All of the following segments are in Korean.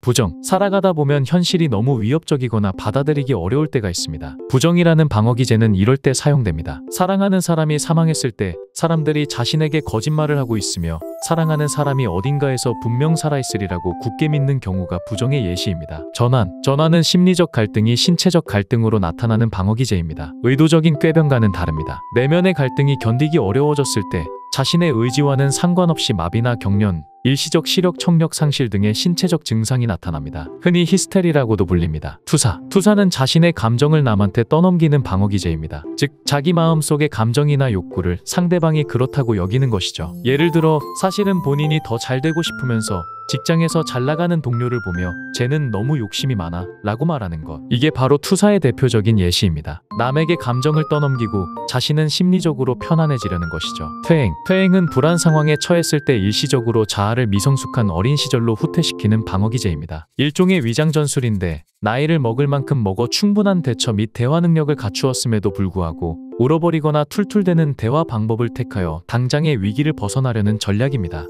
부정. 살아가다 보면 현실이 너무 위협적이거나 받아들이기 어려울 때가 있습니다. 부정이라는 방어 기제는 이럴 때 사용됩니다. 사랑하는 사람이 사망했을 때 사람들이 자신에게 거짓말을 하고 있으며 사랑하는 사람이 어딘가에서 분명 살아있으리라고 굳게 믿는 경우가 부정의 예시입니다. 전환은 심리적 갈등이 신체적 갈등으로 나타나는 방어 기제입니다. 의도적인 꾀변과는 다릅니다. 내면의 갈등이 견디기 어려워졌을 때 자신의 의지와는 상관없이 마비나 경련, 일시적 시력 청력 상실 등의 신체적 증상이 나타납니다. 흔히 히스테리라고도 불립니다. 투사는 자신의 감정을 남한테 떠넘기는 방어 기제입니다. 즉 자기 마음속의 감정이나 욕구를 상대방이 그렇다고 여기는 것이죠. 예를 들어 사실은 본인이 더 잘되고 싶으면서 직장에서 잘나가는 동료를 보며 쟤는 너무 욕심이 많아 라고 말하는 것. 이게 바로 투사의 대표적인 예시입니다. 남에게 감정을 떠넘기고 자신은 심리적으로 편안해지려는 것이죠. 퇴행은 불안 상황에 처했을 때 일시적으로 자아를 미성숙한 어린 시절로 후퇴시키는 방어 기제입니다. 일종의 위장 전술인데 나이를 먹을 만큼 먹어 충분한 대처 및 대화 능력을 갖추었음에도 불구하고 울어버리거나 툴툴대는 대화 방법을 택하여 당장의 위기를 벗어나려는 전략입니다.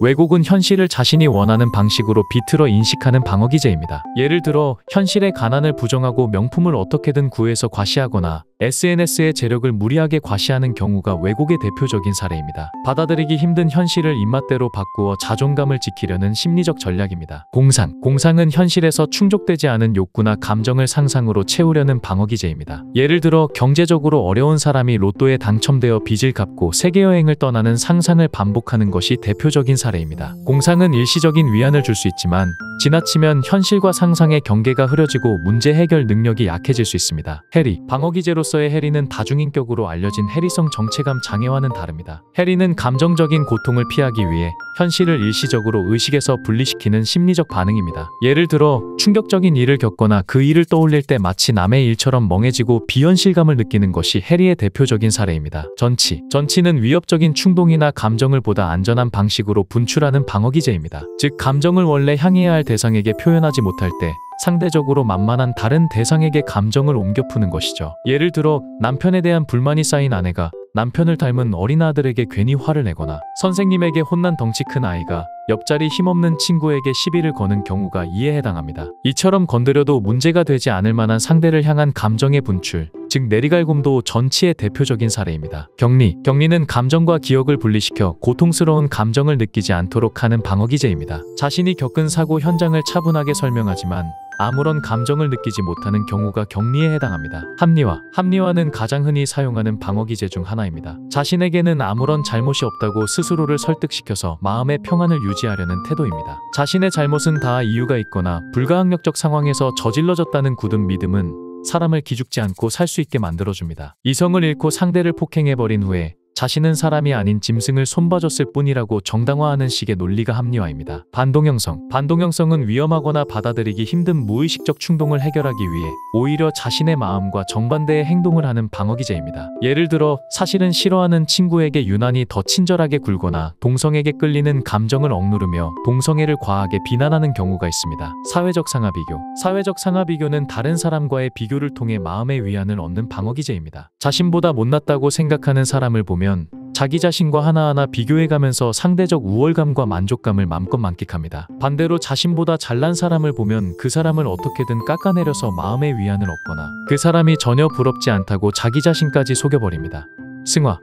왜곡은 현실을 자신이 원하는 방식으로 비틀어 인식하는 방어 기제입니다. 예를 들어 현실의 가난을 부정하고 명품을 어떻게든 구해서 과시하거나 SNS의 재력을 무리하게 과시하는 경우가 왜곡의 대표적인 사례입니다. 받아들이기 힘든 현실을 입맛대로 바꾸어 자존감을 지키려는 심리적 전략입니다. 공상은 현실에서 충족되지 않은 욕구나 감정을 상상으로 채우려는 방어 기제입니다. 예를 들어 경제적으로 어려운 사람이 로또에 당첨되어 빚을 갚고 세계여행을 떠나는 상상을 반복하는 것이 대표적인 사례입니다. 공상은 일시적인 위안을 줄 수 있지만 지나치면 현실과 상상의 경계가 흐려지고 문제 해결 능력이 약해질 수 있습니다. 방어 기제로서의 해리는 다중인격으로 알려진 해리성 정체감 장애와는 다릅니다. 해리는 감정적인 고통을 피하기 위해 현실을 일시적으로 의식에서 분리시키는 심리적 반응입니다. 예를 들어 충격적인 일을 겪거나 그 일을 떠올릴 때 마치 남의 일처럼 멍해지고 비현실감을 느끼는 것이 해리의 대표적인 사례입니다. 전치는 위협적인 충동이나 감정을 보다 안전한 방식으로 분출하는 방어 기제입니다. 즉 감정을 원래 향해야 할 대상에게 표현하지 못할 때 상대적으로 만만한 다른 대상에게 감정을 옮겨 푸는 것이죠. 예를 들어 남편에 대한 불만이 쌓인 아내가 남편을 닮은 어린 아들에게 괜히 화를 내거나 선생님에게 혼난 덩치 큰 아이가 옆자리 힘없는 친구에게 시비를 거는 경우가 이에 해당합니다. 이처럼 건드려도 문제가 되지 않을 만한 상대를 향한 감정의 분출, 즉 내리갈굼도 전치의 대표적인 사례입니다. 격리는 감정과 기억을 분리시켜 고통스러운 감정을 느끼지 않도록 하는 방어 기제입니다. 자신이 겪은 사고 현장을 차분하게 설명하지만 아무런 감정을 느끼지 못하는 경우가 격리에 해당합니다. 합리화는 가장 흔히 사용하는 방어 기제 중 하나입니다. 자신에게는 아무런 잘못이 없다고 스스로를 설득시켜서 마음의 평안을 유지하려는 태도입니다. 자신의 잘못은 다 이유가 있거나 불가항력적 상황에서 저질러졌다는 굳은 믿음은 사람을 기죽지 않고 살 수 있게 만들어줍니다. 이성을 잃고 상대를 폭행해버린 후에 자신은 사람이 아닌 짐승을 손봐줬을 뿐이라고 정당화하는 식의 논리가 합리화입니다. 반동형성은 위험하거나 받아들이기 힘든 무의식적 충동을 해결하기 위해 오히려 자신의 마음과 정반대의 행동을 하는 방어 기제입니다. 예를 들어 사실은 싫어하는 친구에게 유난히 더 친절하게 굴거나 동성에게 끌리는 감정을 억누르며 동성애를 과하게 비난하는 경우가 있습니다. 사회적 상하비교는 다른 사람과의 비교를 통해 마음의 위안을 얻는 방어 기제입니다. 자신보다 못났다고 생각하는 사람을 보면 자기 자신과 하나하나 비교해가면서 상대적 우월감과 만족감을 맘껏 만끽합니다. 반대로 자신보다 잘난 사람을 보면 그 사람을 어떻게든 깎아내려서 마음의 위안을 얻거나 그 사람이 전혀 부럽지 않다고 자기 자신까지 속여버립니다.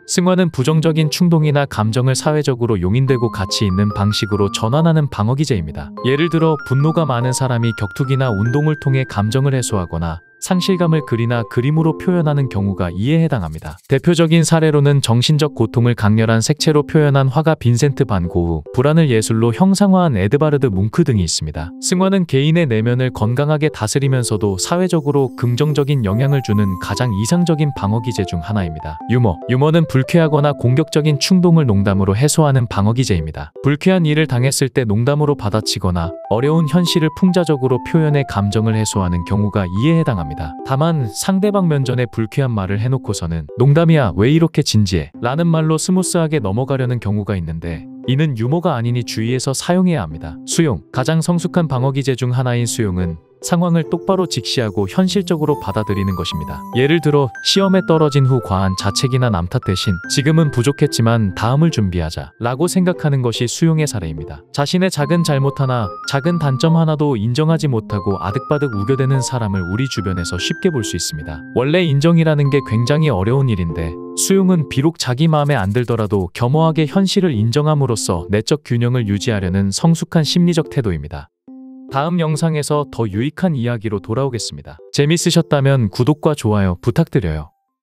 승화는 부정적인 충동이나 감정을 사회적으로 용인되고 가치 있는 방식으로 전환하는 방어 기제입니다. 예를 들어 분노가 많은 사람이 격투기나 운동을 통해 감정을 해소하거나 상실감을 글이나 그림으로 표현하는 경우가 이에 해당합니다. 대표적인 사례로는 정신적 고통을 강렬한 색채로 표현한 화가 빈센트 반 고흐, 불안을 예술로 형상화한 에드바르드 뭉크 등이 있습니다. 승화는 개인의 내면을 건강하게 다스리면서도 사회적으로 긍정적인 영향을 주는 가장 이상적인 방어 기제 중 하나입니다. 유머는 불쾌하거나 공격적인 충동을 농담으로 해소하는 방어 기제입니다. 불쾌한 일을 당했을 때 농담으로 받아치거나 어려운 현실을 풍자적으로 표현해 감정을 해소하는 경우가 이에 해당합니다. 다만 상대방 면전에 불쾌한 말을 해놓고서는 농담이야 왜 이렇게 진지해? 라는 말로 스무스하게 넘어가려는 경우가 있는데 이는 유머가 아니니 주의해서 사용해야 합니다. 수용. 가장 성숙한 방어 기제 중 하나인 수용은 상황을 똑바로 직시하고 현실적으로 받아들이는 것입니다. 예를 들어 시험에 떨어진 후 과한 자책이나 남탓 대신 지금은 부족했지만 다음을 준비하자 라고 생각하는 것이 수용의 사례입니다. 자신의 작은 잘못 하나, 작은 단점 하나도 인정하지 못하고 아득바득 우겨대는 사람을 우리 주변에서 쉽게 볼 수 있습니다. 원래 인정이라는 게 굉장히 어려운 일인데 수용은 비록 자기 마음에 안 들더라도 겸허하게 현실을 인정함으로써 내적 균형을 유지하려는 성숙한 심리적 태도입니다. 다음 영상에서 더 유익한 이야기로 돌아오겠습니다. 재밌으셨다면 구독과 좋아요 부탁드려요.